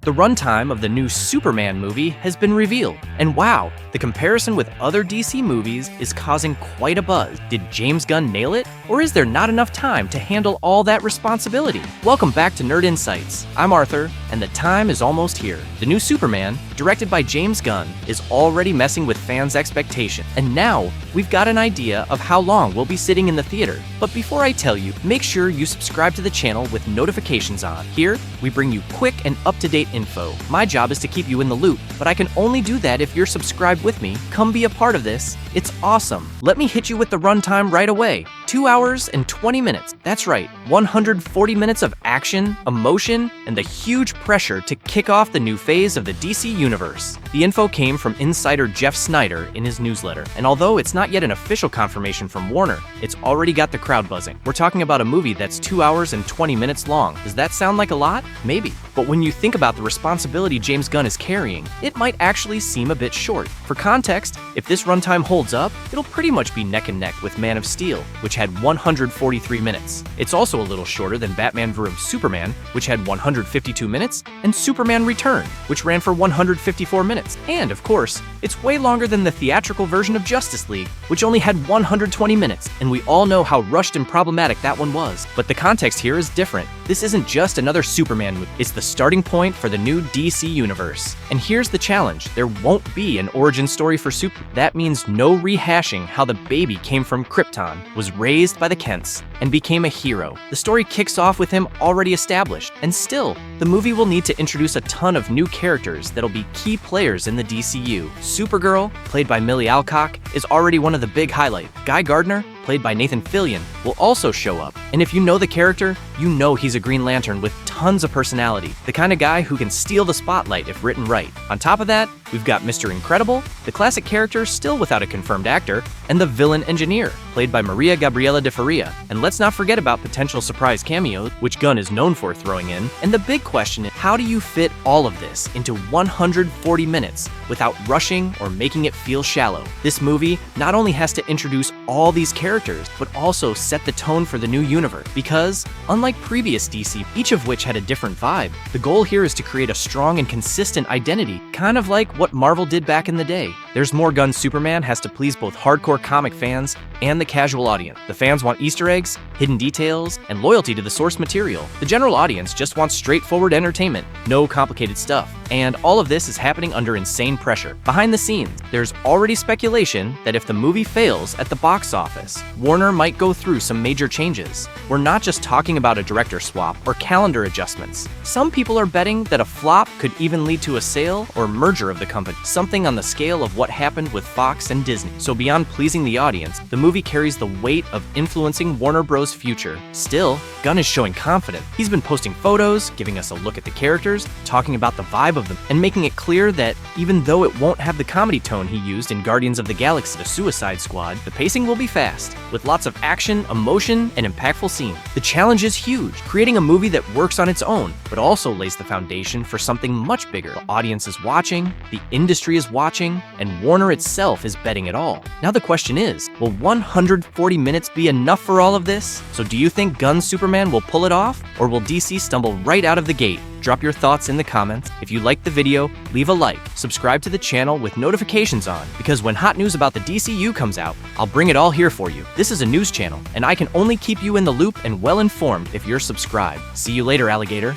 The runtime of the new Superman movie has been revealed, and wow, the comparison with other DC movies is causing quite a buzz. Did James Gunn nail it, or is there not enough time to handle all that responsibility? Welcome back to Nerd Insights. I'm Arthur, and the time is almost here. The new Superman, directed by James Gunn, is already messing with fans' expectations, and now we've got an idea of how long we'll be sitting in the theater. But before I tell you, make sure you subscribe to the channel with notifications on. Here, we bring you quick and up-to-date info. My job is to keep you in the loop, but I can only do that if you're subscribed with me. Come be a part of this. It's awesome. Let me hit you with the runtime right away. 2 hours and 20 minutes. That's right, 140 minutes of action, emotion, and the huge pressure to kick off the new phase of the DC universe. The info came from insider Jeff Snyder in his newsletter, and although it's not yet an official confirmation from Warner, it's already got the crowd buzzing. We're talking about a movie that's 2 hours and 20 minutes long. Does that sound like a lot? Maybe. But when you think about the responsibility James Gunn is carrying, it might actually seem a bit short. For context, if this runtime holds up, it'll pretty much be neck and neck with Man of Steel, which had 143 minutes. It's also a little shorter than Batman vs. Superman, which had 152 minutes, and Superman Return, which ran for 154 minutes. And, of course, it's way longer than the theatrical version of Justice League, which only had 120 minutes, and we all know how rushed and problematic that one was. But the context here is different. This isn't just another Superman movie, it's the starting point for the new DC universe. And here's the challenge, there won't be an origin story for Superman. That means no rehashing how the baby came from Krypton, was raised by the Kents, and became a hero. The story kicks off with him already established, and still, the movie will need to introduce a ton of new characters that'll be key players in the DCU. Supergirl, played by Millie Alcock, is already one of the big highlights. Guy Gardner, played by Nathan Fillion, will also show up. And if you know the character, you know he's a Green Lantern with tons of personality, the kind of guy who can steal the spotlight if written right. On top of that, we've got Mr. Incredible, the classic character still without a confirmed actor, and the villain engineer, played by Maria Gabriela de Faria. And let's not forget about potential surprise cameos, which Gunn is known for throwing in. And the big question is, how do you fit all of this into 140 minutes without rushing or making it feel shallow? This movie not only has to introduce all these characters, but also set the tone for the new universe. Because, unlike previous DC, each of which had a different vibe, the goal here is to create a strong and consistent identity, kind of like what Marvel did back in the day. There's more Gunn's Superman has to please both hardcore comic fans and the casual audience. The fans want Easter eggs, hidden details, and loyalty to the source material. The general audience just wants straightforward entertainment, no complicated stuff. And all of this is happening under insane pressure. Behind the scenes, there's already speculation that if the movie fails at the box office, Warner might go through some major changes. We're not just talking about a director swap or calendar adjustments. Some people are betting that a flop could even lead to a sale or merger of the company, something on the scale of what happened with Fox and Disney. So beyond pleasing the audience, the movie carries the weight of influencing Warner Bros. Future. Still, Gunn is showing confidence. He's been posting photos, giving us a look at the characters, talking about the vibe of them, and making it clear that even though it won't have the comedy tone he used in Guardians of the Galaxy: The Suicide Squad, the pacing will be fast, with lots of action, emotion, and impactful scenes. The challenge is huge, creating a movie that works on its own, but also lays the foundation for something much bigger. The audience is watching, the industry is watching, and Warner itself is betting it all. Now the question is, will 140 minutes be enough for all of this? So do you think Gunn's Superman will pull it off, or will DC stumble right out of the gate? Drop your thoughts in the comments. If you liked the video, leave a like, subscribe to the channel with notifications on, because when hot news about the DCU comes out, I'll bring it all here for you. This is a news channel, and I can only keep you in the loop and well informed if you're subscribed. See you later, alligator.